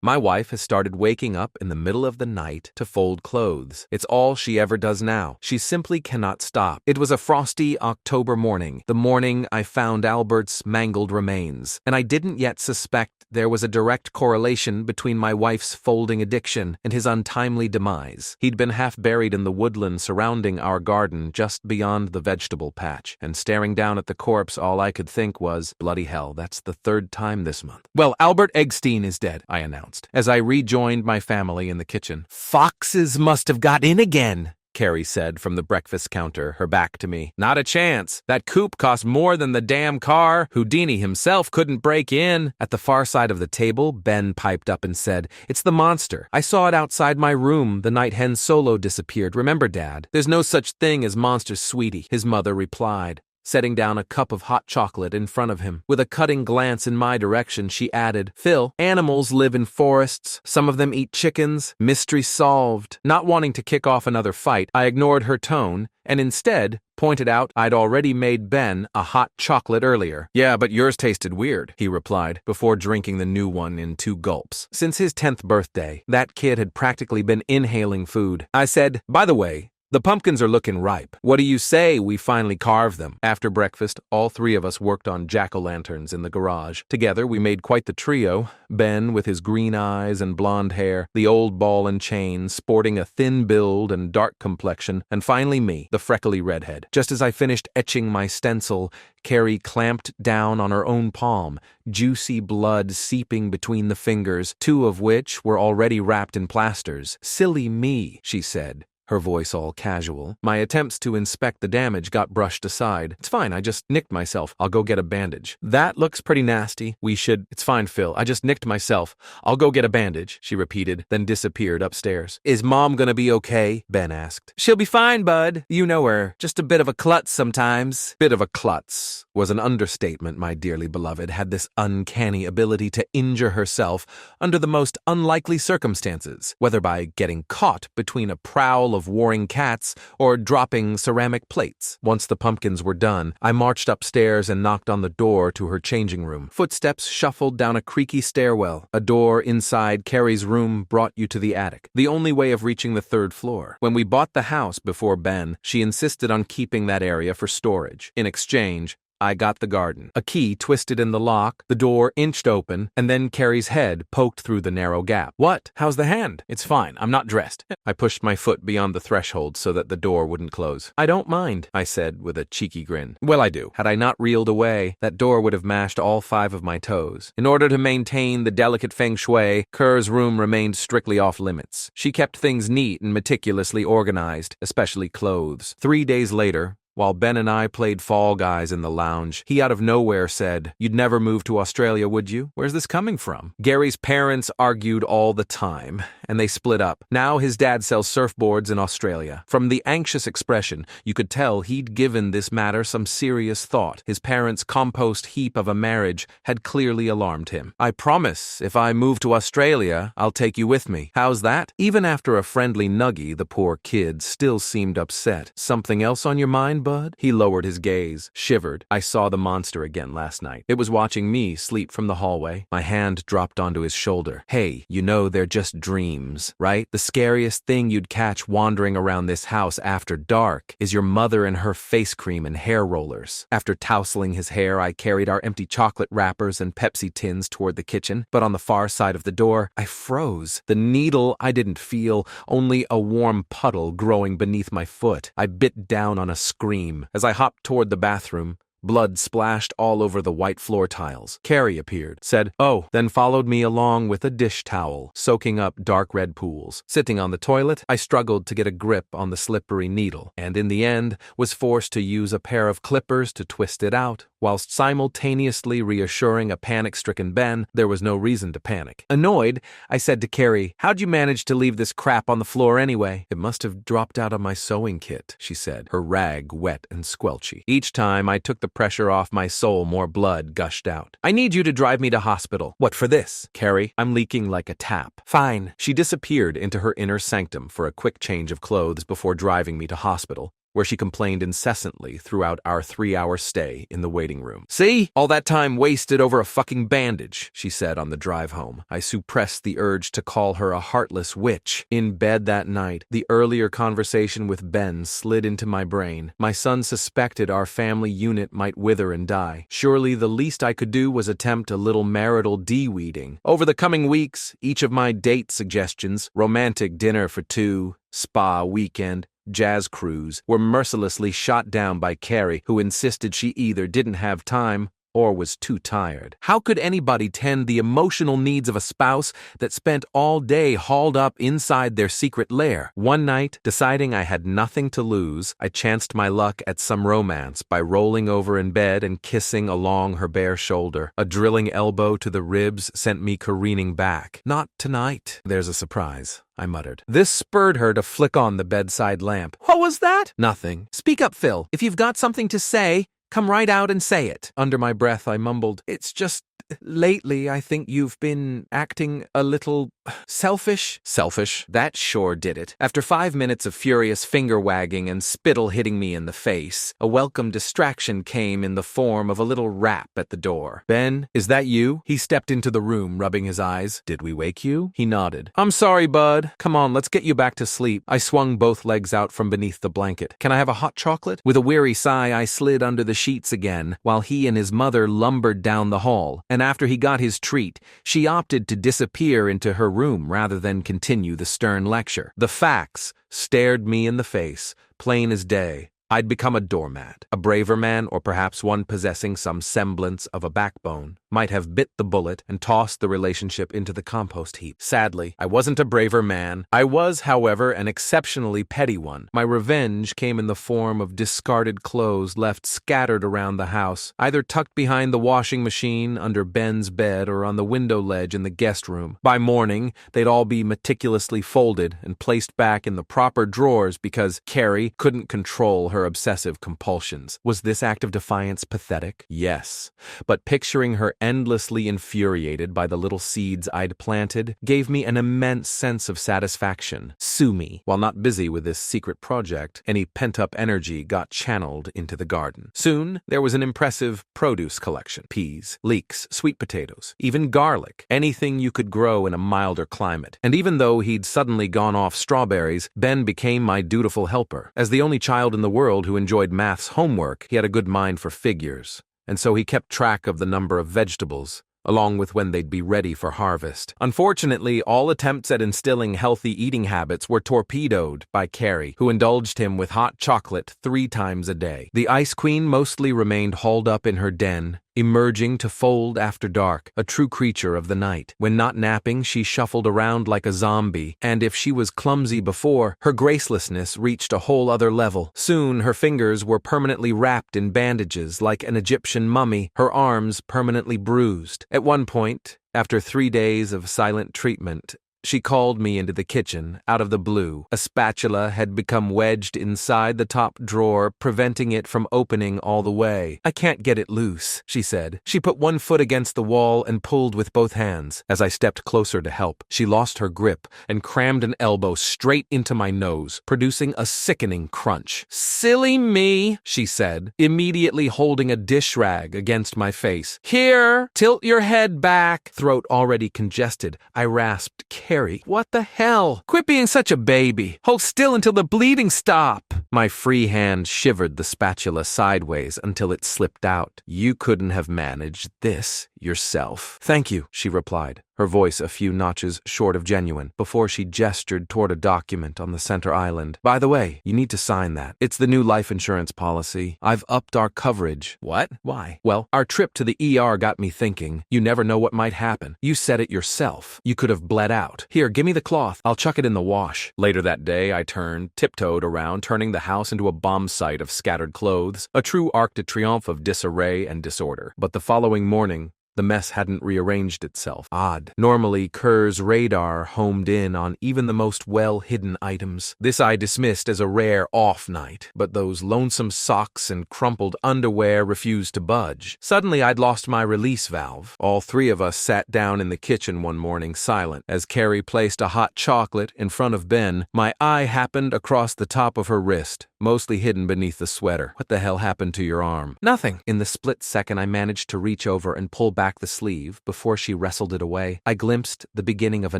My wife has started waking up in the middle of the night to fold clothes. It's all she ever does now. She simply cannot stop. It was a frosty October morning, the morning I found Albert's mangled remains, and I didn't yet suspect there was a direct correlation between my wife's folding addiction and his untimely demise. He'd been half buried in the woodland surrounding our garden just beyond the vegetable patch, and staring down at the corpse, all I could think was, bloody hell, that's the third time this month. "Well, Albert Eggstein is dead," I announced, as I rejoined my family in the kitchen. "Foxes must have got in again," Carrie said from the breakfast counter, her back to me. "Not a chance. That coupe cost more than the damn car. Houdini himself couldn't break in." At the far side of the table, Ben piped up and said, "It's the monster. I saw it outside my room the night Hen Solo disappeared. Remember, Dad? There's no such thing as monsters, sweetie," his mother replied, setting down a cup of hot chocolate in front of him. With a cutting glance in my direction, she added, "Phil, animals live in forests. Some of them eat chickens. Mystery solved." Not wanting to kick off another fight, I ignored her tone and instead pointed out I'd already made Ben a hot chocolate earlier. "Yeah, but yours tasted weird," he replied, before drinking the new one in 2 gulps. Since his 10th birthday, that kid had practically been inhaling food. I said, "By the way, the pumpkins are looking ripe. What do you say we finally carve them?" After breakfast, all 3 of us worked on jack-o'-lanterns in the garage. Together, we made quite the trio, Ben with his green eyes and blonde hair, the old ball and chain sporting a thin build and dark complexion, and finally me, the freckly redhead. Just as I finished etching my stencil, Carrie clamped down on her own palm, juicy blood seeping between the fingers, 2 of which were already wrapped in plasters. "Silly me," she said, her voice all casual. My attempts to inspect the damage got brushed aside. "It's fine, I just nicked myself. I'll go get a bandage." "That looks pretty nasty. We should—" "It's fine, Phil. I just nicked myself. I'll go get a bandage," she repeated, then disappeared upstairs. "Is Mom gonna be okay?" Ben asked. "She'll be fine, bud. You know her. Just a bit of a klutz sometimes." Bit of a klutz was an understatement. My dearly beloved had this uncanny ability to injure herself under the most unlikely circumstances, whether by getting caught between a prowl of warring cats or dropping ceramic plates. Once the pumpkins were done, I marched upstairs and knocked on the door to her changing room. Footsteps shuffled down a creaky stairwell. A door inside Carrie's room brought you to the attic, the only way of reaching the 3rd floor. When we bought the house before Ben, she insisted on keeping that area for storage. In exchange, I got the garden. A key twisted in the lock, the door inched open, and then Carrie's head poked through the narrow gap. "What? How's the hand?" "It's fine. I'm not dressed." I pushed my foot beyond the threshold so that the door wouldn't close. "I don't mind," I said with a cheeky grin. "Well, I do." Had I not reeled away, that door would have mashed all 5 of my toes. In order to maintain the delicate feng shui, Kerr's room remained strictly off limits. She kept things neat and meticulously organized, especially clothes. 3 days later, while Ben and I played Fall Guys in the lounge, he out of nowhere said, "You'd never move to Australia, would you? Where's this coming from?" Gary's parents argued all the time, and they split up. Now his dad sells surfboards in Australia. From the anxious expression, you could tell he'd given this matter some serious thought. His parents' compost heap of a marriage had clearly alarmed him. "I promise, if I move to Australia, I'll take you with me. How's that?" Even after a friendly nuggie, the poor kid still seemed upset. "Something else on your mind, bud?" He lowered his gaze, shivered. "I saw the monster again last night. It was watching me sleep from the hallway." My hand dropped onto his shoulder. "Hey, you know they're just dreams, right? The scariest thing you'd catch wandering around this house after dark is your mother and her face cream and hair rollers." After tousling his hair, I carried our empty chocolate wrappers and Pepsi tins toward the kitchen, but on the far side of the door, I froze. The needle I didn't feel, only a warm puddle growing beneath my foot. I bit down on a scream. As I hopped toward the bathroom, blood splashed all over the white floor tiles. Carrie appeared, said, "Oh," then followed me along with a dish towel, soaking up dark red pools. Sitting on the toilet, I struggled to get a grip on the slippery needle, and in the end was forced to use a pair of clippers to twist it out, whilst simultaneously reassuring a panic-stricken Ben there was no reason to panic. Annoyed, I said to Carrie, "How'd you manage to leave this crap on the floor anyway?" "It must have dropped out of my sewing kit," she said, her rag wet and squelchy. Each time I took the pressure off my soul, more blood gushed out. "I need you to drive me to hospital." "What for this?" "Carrie, I'm leaking like a tap." "Fine." She disappeared into her inner sanctum for a quick change of clothes before driving me to hospital, where she complained incessantly throughout our 3-hour stay in the waiting room. "See? All that time wasted over a fucking bandage," she said on the drive home. I suppressed the urge to call her a heartless witch. In bed that night, the earlier conversation with Ben slid into my brain. My son suspected our family unit might wither and die. Surely the least I could do was attempt a little marital de-weeding. Over the coming weeks, each of my date suggestions, romantic dinner for two, spa weekend, jazz cruise, were mercilessly shot down by Carrie, who insisted she either didn't have time or was too tired. How could anybody tend the emotional needs of a spouse that spent all day hauled up inside their secret lair? One night, deciding I had nothing to lose, I chanced my luck at some romance by rolling over in bed and kissing along her bare shoulder. A drilling elbow to the ribs sent me careening back. "Not tonight. There's a surprise," I muttered. This spurred her to flick on the bedside lamp. "What was that?" "Nothing." "Speak up, Phil. If you've got something to say, come right out and say it." Under my breath, I mumbled, "It's just, lately I think you've been acting a little selfish." Selfish? That sure did it. After 5 minutes of furious finger-wagging and spittle hitting me in the face, a welcome distraction came in the form of a little rap at the door. "Ben, is that you?" He stepped into the room, rubbing his eyes. "Did we wake you?" He nodded. "I'm sorry, bud. Come on, let's get you back to sleep." I swung both legs out from beneath the blanket. "Can I have a hot chocolate?" With a weary sigh, I slid under the sheets again, while he and his mother lumbered down the hall, and after he got his treat, she opted to disappear into her room rather than continue the stern lecture. The facts stared me in the face, plain as day. I'd become a doormat. A braver man, or perhaps one possessing some semblance of a backbone, might have bit the bullet and tossed the relationship into the compost heap. Sadly, I wasn't a braver man. I was, however, an exceptionally petty one. My revenge came in the form of discarded clothes left scattered around the house, either tucked behind the washing machine, under Ben's bed, or on the window ledge in the guest room. By morning, they'd all be meticulously folded and placed back in the proper drawers because Carrie couldn't control her obsessive compulsions. Was this act of defiance pathetic? Yes. But picturing her endlessly infuriated by the little seeds I'd planted gave me an immense sense of satisfaction. Sue me. While not busy with this secret project, any pent-up energy got channeled into the garden. Soon, there was an impressive produce collection. Peas, leeks, sweet potatoes, even garlic. Anything you could grow in a milder climate. And even though he'd suddenly gone off strawberries, Ben became my dutiful helper. As the only child in the world who enjoyed maths homework, he had a good mind for figures, and so he kept track of the number of vegetables, along with when they'd be ready for harvest. Unfortunately, all attempts at instilling healthy eating habits were torpedoed by Carrie, who indulged him with hot chocolate 3 times a day. The Ice Queen mostly remained hauled up in her den, emerging to fold after dark, a true creature of the night. When not napping, she shuffled around like a zombie, and if she was clumsy before, her gracelessness reached a whole other level. Soon, her fingers were permanently wrapped in bandages like an Egyptian mummy, her arms permanently bruised. At one point, after 3 days of silent treatment, she called me into the kitchen, out of the blue. A spatula had become wedged inside the top drawer, preventing it from opening all the way. "I can't get it loose," she said. She put one foot against the wall and pulled with both hands. As I stepped closer to help, she lost her grip and crammed an elbow straight into my nose, producing a sickening crunch. "Silly me," she said, immediately holding a dish rag against my face. "Here, tilt your head back." Throat already congested, I rasped, "Carrie, what the hell? Quit being such a baby. Hold still until the bleeding stop." My free hand shivered the spatula sideways until it slipped out. "You couldn't have managed this yourself." "Thank you," she replied, her voice a few notches short of genuine, before she gestured toward a document on the center island. "By the way, you need to sign that. It's the new life insurance policy. I've upped our coverage." "What? Why?" "Well, our trip to the ER got me thinking. You never know what might happen. You said it yourself. You could have bled out. Here, give me the cloth. I'll chuck it in the wash." Later that day, I tiptoed around, turning the house into a bomb site of scattered clothes, a true arc de triomphe of disarray and disorder. But the following morning, the mess hadn't rearranged itself. Odd. Normally, Kerr's radar homed in on even the most well-hidden items. This I dismissed as a rare off night, but those lonesome socks and crumpled underwear refused to budge. Suddenly, I'd lost my release valve. All 3 of us sat down in the kitchen one morning silent. As Carrie placed a hot chocolate in front of Ben, my eye happened across the top of her wrist. mostly hidden beneath the sweater. What the hell happened to your arm? Nothing. In the split second, I managed to reach over and pull back the sleeve before she wrestled it away. I glimpsed the beginning of a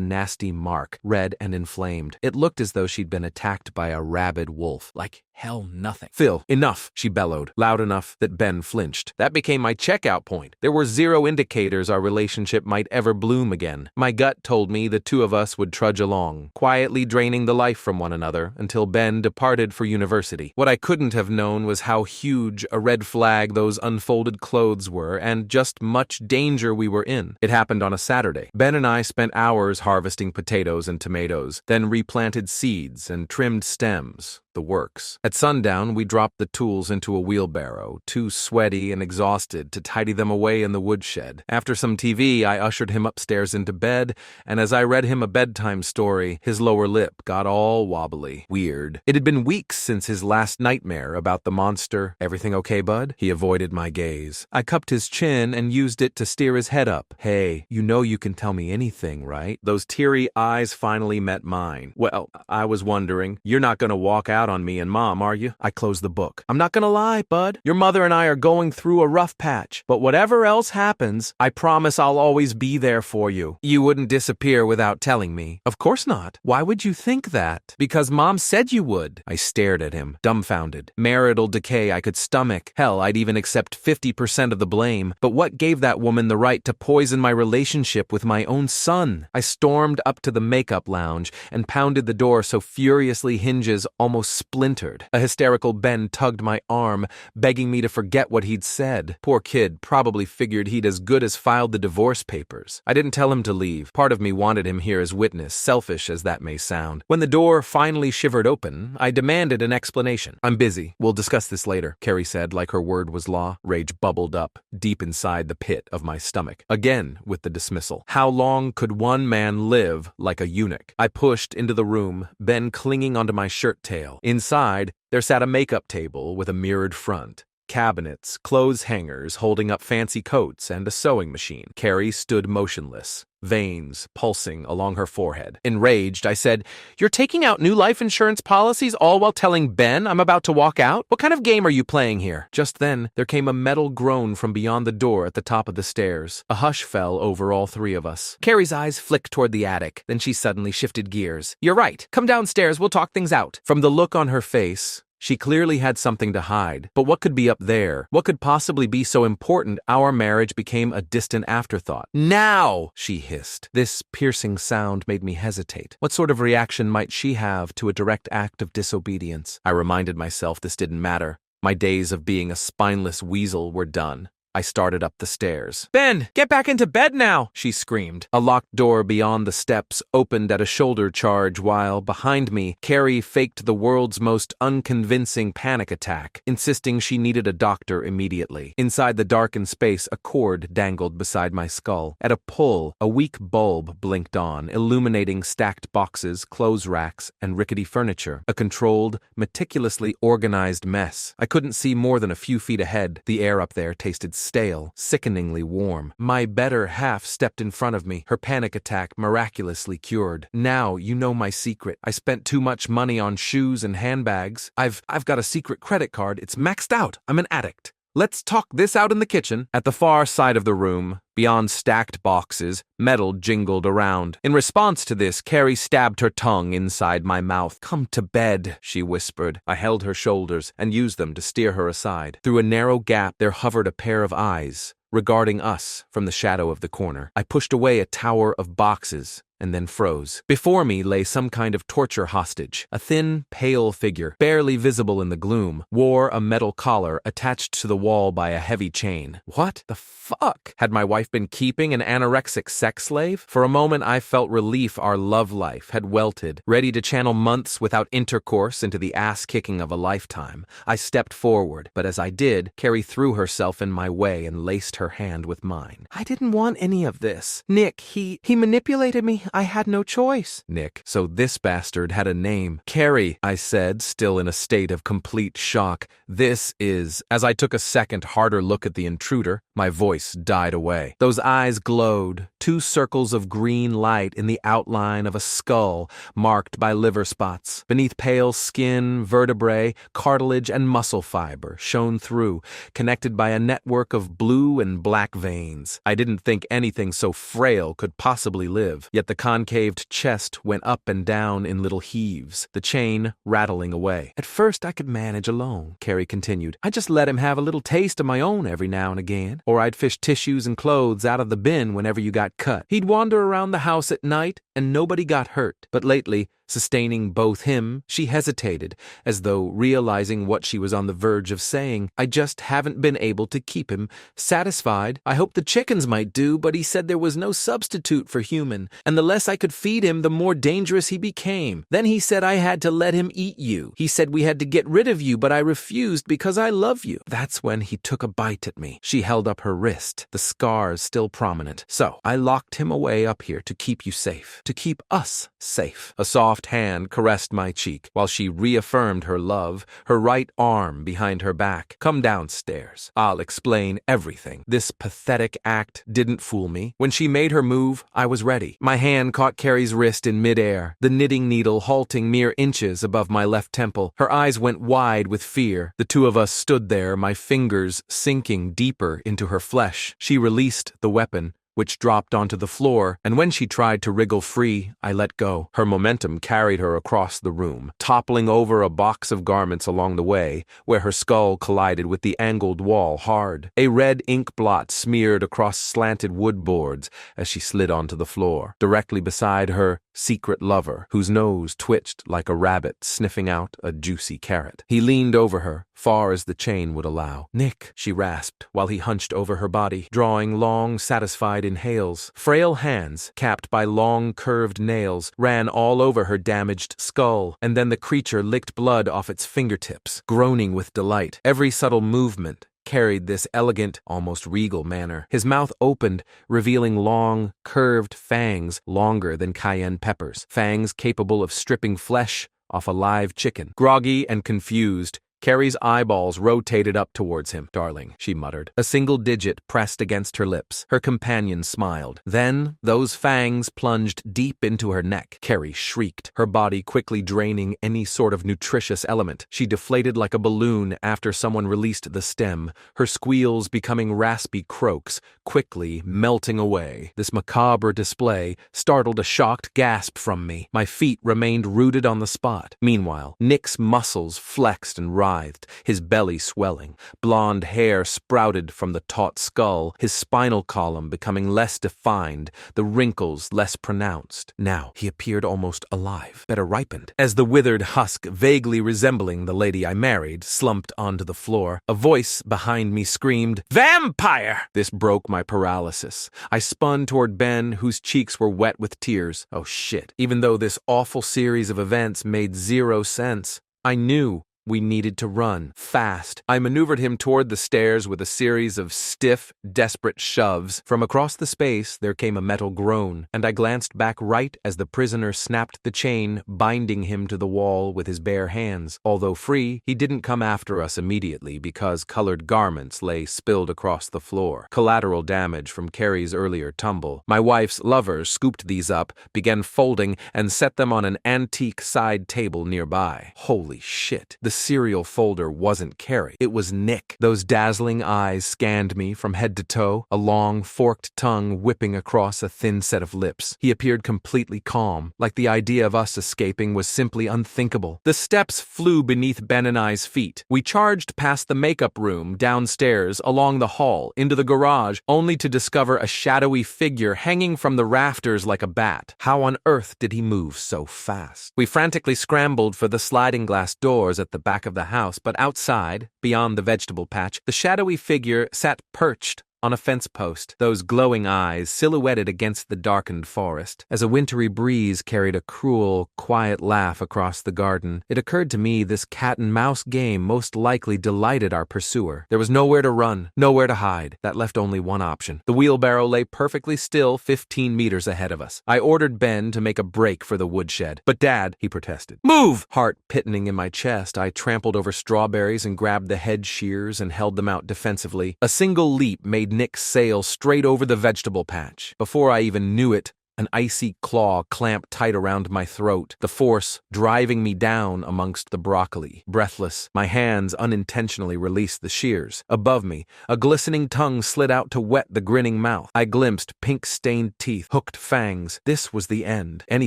nasty mark, red and inflamed. It looked as though she'd been attacked by a rabid wolf. Like hell nothing. Phil, enough, she bellowed, loud enough that Ben flinched. That became my checkout point. There were zero indicators our relationship might ever bloom again. My gut told me the two of us would trudge along, quietly draining the life from one another until Ben departed for university. What I couldn't have known was how huge a red flag those unfolded clothes were and just much danger we were in. It happened on a Saturday. Ben and I spent hours harvesting potatoes and tomatoes, then replanted seeds and trimmed stems. The works. At sundown, we dropped the tools into a wheelbarrow, too sweaty and exhausted to tidy them away in the woodshed. After some TV, I ushered him upstairs into bed, and as I read him a bedtime story, his lower lip got all wobbly. Weird. It had been weeks since his last nightmare about the monster. Everything okay, bud? He avoided my gaze. I cupped his chin and used it to steer his head up. Hey, you know you can tell me anything, right? Those teary eyes finally met mine. Well, I was wondering, you're not gonna walk out on me and Mom, are you? I closed the book. I'm not gonna lie, bud. Your mother and I are going through a rough patch, but whatever else happens, I promise I'll always be there for you. You wouldn't disappear without telling me. Of course not. Why would you think that? Because Mom said you would. I stared at him, dumbfounded. Marital decay I could stomach. Hell, I'd even accept 50% of the blame. But what gave that woman the right to poison my relationship with my own son? I stormed up to the makeup lounge and pounded the door so furiously hinges almost splintered. A hysterical Ben tugged my arm, begging me to forget what he'd said. Poor kid probably figured he'd as good as filed the divorce papers. I didn't tell him to leave. Part of me wanted him here as witness, selfish as that may sound. When the door finally shivered open, I demanded an explanation. I'm busy. We'll discuss this later, Carrie said like her word was law. Rage bubbled up, deep inside the pit of my stomach. Again with the dismissal. How long could one man live like a eunuch? I pushed into the room, Ben clinging onto my shirt tail. Inside, there sat a makeup table with a mirrored front, cabinets, clothes hangers holding up fancy coats, and a sewing machine. Carrie stood motionless, veins pulsing along her forehead. Enraged, I said, "You're taking out new life insurance policies all while telling Ben I'm about to walk out? What kind of game are you playing here?" Just then, there came a metal groan from beyond the door at the top of the stairs. A hush fell over all three of us. Carrie's eyes flicked toward the attic. Then she suddenly shifted gears. "You're right. Come downstairs. We'll talk things out." From the look on her face, she clearly had something to hide, but what could be up there? What could possibly be so important our marriage became a distant afterthought? "Now!" she hissed. This piercing sound made me hesitate. What sort of reaction might she have to a direct act of disobedience? I reminded myself this didn't matter. My days of being a spineless weasel were done. I started up the stairs. "Ben, get back into bed now!" she screamed. A locked door beyond the steps opened at a shoulder charge while, behind me, Carrie faked the world's most unconvincing panic attack, insisting she needed a doctor immediately. Inside the darkened space, a cord dangled beside my skull. At a pull, a weak bulb blinked on, illuminating stacked boxes, clothes racks, and rickety furniture. A controlled, meticulously organized mess. I couldn't see more than a few feet ahead. The air up there tasted stale, sickeningly warm. My better half stepped in front of me, her panic attack miraculously cured. "Now you know my secret. I spent too much money on shoes and handbags. I've got a secret credit card. It's maxed out. I'm an addict. Let's talk this out in the kitchen." At the far side of the room, beyond stacked boxes, metal jingled around. In response to this, Carrie stabbed her tongue inside my mouth. "Come to bed," she whispered. I held her shoulders and used them to steer her aside. Through a narrow gap, there hovered a pair of eyes, regarding us from the shadow of the corner. I pushed away a tower of boxes and then froze. Before me lay some kind of torture hostage. A thin, pale figure, barely visible in the gloom, wore a metal collar attached to the wall by a heavy chain. What the fuck? Had my wife been keeping an anorexic sex slave? For a moment I felt relief our love life had welted, ready to channel months without intercourse into the ass-kicking of a lifetime. I stepped forward, but as I did, Carrie threw herself in my way and laced her hand with mine. "I didn't want any of this. Nick, he manipulated me. I had no choice." Nick. So this bastard had a name. "Carrie," I said, still in a state of complete shock. "This is..." As I took a second harder look at the intruder, My voice died away. Those eyes glowed, 2 circles of green light in the outline of a skull marked by liver spots. Beneath pale skin, vertebrae, cartilage, and muscle fiber shone through, connected by a network of blue and black veins. I didn't think anything so frail could possibly live, yet the concaved chest went up and down in little heaves, the chain rattling away. At first I could manage alone, Carrie continued. I just let him have a little taste of my own every now and again, or I'd fish tissues and clothes out of the bin whenever you got cut. He'd wander around the house at night and nobody got hurt. But lately, sustaining both him, she hesitated, as though realizing what she was on the verge of saying. I just haven't been able to keep him satisfied. I hoped the chickens might do, but he said there was no substitute for human, and the less I could feed him, the more dangerous he became. Then he said I had to let him eat you. He said we had to get rid of you, but I refused because I love you. That's when he took a bite at me. She held up her wrist, the scars still prominent. So I locked him away up here to keep you safe, to keep us safe. A soft hand caressed my cheek while she reaffirmed her love, her right arm behind her back. Come downstairs. I'll explain everything. This pathetic act didn't fool me. When she made her move, I was ready. My hand caught Carrie's wrist in midair, the knitting needle halting mere inches above my left temple. Her eyes went wide with fear. The 2 of us stood there, my fingers sinking deeper into her flesh. She released the weapon, which dropped onto the floor, and when she tried to wriggle free, I let go. Her momentum carried her across the room, toppling over a box of garments along the way, where her skull collided with the angled wall hard. A red ink blot smeared across slanted wood boards as she slid onto the floor, directly beside her secret lover, whose nose twitched like a rabbit sniffing out a juicy carrot. He leaned over her, far as the chain would allow. "Nick," she rasped, while he hunched over her body, drawing long, satisfied inhales. Frail hands, capped by long, curved nails, ran all over her damaged skull, and then the creature licked blood off its fingertips, groaning with delight. Every subtle movement carried this elegant, almost regal manner. His mouth opened, revealing long, curved fangs longer than cayenne peppers, fangs capable of stripping flesh off a live chicken. Groggy and confused, Carrie's eyeballs rotated up towards him. "Darling," she muttered. A single digit pressed against her lips. Her companion smiled. Then those fangs plunged deep into her neck. Carrie shrieked, her body quickly draining any sort of nutritious element. She deflated like a balloon after someone released the stem, her squeals becoming raspy croaks, quickly melting away. This macabre display startled a shocked gasp from me. My feet remained rooted on the spot. Meanwhile, Nick's muscles flexed and writhed, his belly swelling. Blonde hair sprouted from the taut skull, his spinal column becoming less defined, the wrinkles less pronounced. Now he appeared almost alive, better ripened. As the withered husk, vaguely resembling the lady I married, slumped onto the floor, a voice behind me screamed, "Vampire!" This broke my paralysis. I spun toward Ben, whose cheeks were wet with tears. Oh shit. Even though this awful series of events made zero sense, I knew we needed to run, fast. I maneuvered him toward the stairs with a series of stiff, desperate shoves. From across the space, there came a metal groan, and I glanced back right as the prisoner snapped the chain, binding him to the wall with his bare hands. Although free, he didn't come after us immediately because colored garments lay spilled across the floor. Collateral damage from Carrie's earlier tumble. My wife's lover scooped these up, began folding, and set them on an antique side table nearby. Holy shit. The cereal folder wasn't Carrie. It was Nick. Those dazzling eyes scanned me from head to toe, a long, forked tongue whipping across a thin set of lips. He appeared completely calm, like the idea of us escaping was simply unthinkable. The steps flew beneath Ben and I's feet. We charged past the makeup room, downstairs, along the hall, into the garage, only to discover a shadowy figure hanging from the rafters like a bat. How on earth did he move so fast? We frantically scrambled for the sliding glass doors at the back of the house, but outside, beyond the vegetable patch, the shadowy figure sat perched on a fence post, those glowing eyes silhouetted against the darkened forest. As a wintry breeze carried a cruel, quiet laugh across the garden, it occurred to me this cat-and-mouse game most likely delighted our pursuer. There was nowhere to run, nowhere to hide. That left only one option. The wheelbarrow lay perfectly still 15 meters ahead of us. I ordered Ben to make a break for the woodshed. "But Dad," he protested. "Move!" Heart pitting in my chest, I trampled over strawberries and grabbed the hedge shears and held them out defensively. A single leap made Nick sail straight over the vegetable patch. Before I even knew it, an icy claw clamped tight around my throat, the force driving me down amongst the broccoli. Breathless, my hands unintentionally released the shears. Above me, a glistening tongue slid out to wet the grinning mouth. I glimpsed pink-stained teeth, hooked fangs. This was the end. Any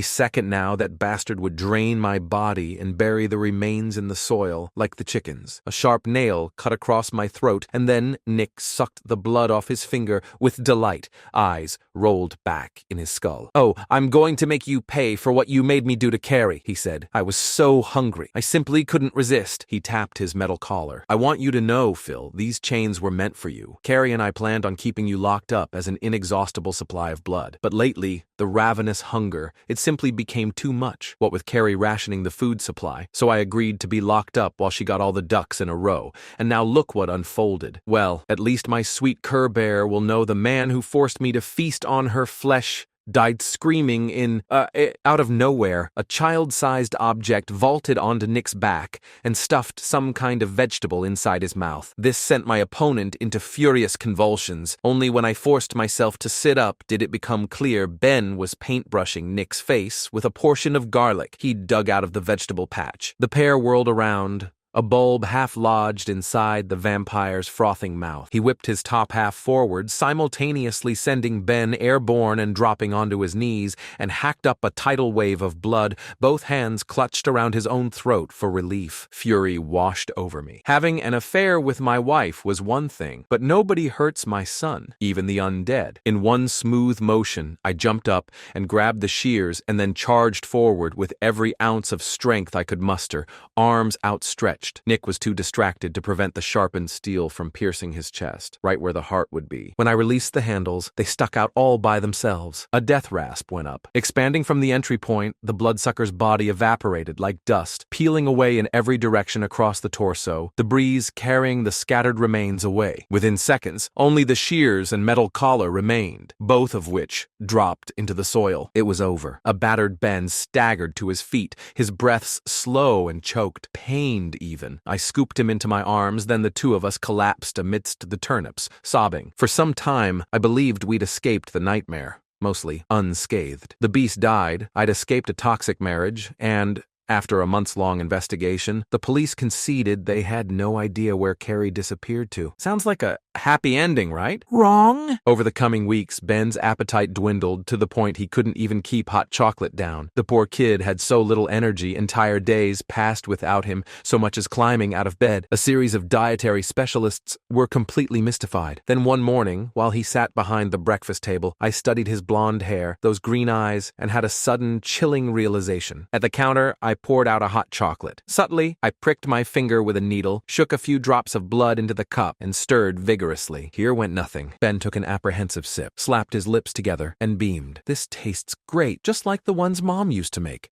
second now, that bastard would drain my body and bury the remains in the soil, like the chickens. A sharp nail cut across my throat, and then Nick sucked the blood off his finger with delight. Eyes rolled back in his skull. "Oh, I'm going to make you pay for what you made me do to Carrie," he said. "I was so hungry. I simply couldn't resist." He tapped his metal collar. "I want you to know, Phil, these chains were meant for you. Carrie and I planned on keeping you locked up as an inexhaustible supply of blood. But lately, the ravenous hunger, it simply became too much, what with Carrie rationing the food supply. So I agreed to be locked up while she got all the ducks in a row. And now look what unfolded. Well, at least my sweet cur-bear will know the man who forced me to feast on her flesh died screaming out of nowhere. A child-sized object vaulted onto Nick's back and stuffed some kind of vegetable inside his mouth. This sent my opponent into furious convulsions. Only when I forced myself to sit up did it become clear Ben was paintbrushing Nick's face with a portion of garlic he'd dug out of the vegetable patch. The pair whirled around, a bulb half lodged inside the vampire's frothing mouth. He whipped his top half forward, simultaneously sending Ben airborne and dropping onto his knees, and hacked up a tidal wave of blood, both hands clutched around his own throat for relief. Fury washed over me. Having an affair with my wife was one thing, but nobody hurts my son, even the undead. In one smooth motion, I jumped up and grabbed the shears and then charged forward with every ounce of strength I could muster, arms outstretched. Nick was too distracted to prevent the sharpened steel from piercing his chest, right where the heart would be. When I released the handles, they stuck out all by themselves. A death rasp went up. Expanding from the entry point, the bloodsucker's body evaporated like dust, peeling away in every direction across the torso, the breeze carrying the scattered remains away. Within seconds, only the shears and metal collar remained, both of which dropped into the soil. It was over. A battered Ben staggered to his feet, his breaths slow and choked, pained even. I scooped him into my arms, then the two of us collapsed amidst the turnips, sobbing. For some time, I believed we'd escaped the nightmare, mostly unscathed. The beast died, I'd escaped a toxic marriage, and after a months-long investigation, the police conceded they had no idea where Carrie disappeared to. Sounds like a happy ending, right? Wrong. Over the coming weeks, Ben's appetite dwindled to the point he couldn't even keep hot chocolate down. The poor kid had so little energy, entire days passed without him, so much as climbing out of bed. A series of dietary specialists were completely mystified. Then one morning, while he sat behind the breakfast table, I studied his blonde hair, those green eyes, and had a sudden, chilling realization. At the counter, I poured out a hot chocolate. Subtly, I pricked my finger with a needle, shook a few drops of blood into the cup, and stirred vigorously. Here went nothing. Ben took an apprehensive sip, slapped his lips together, and beamed. "This tastes great, just like the ones Mom used to make."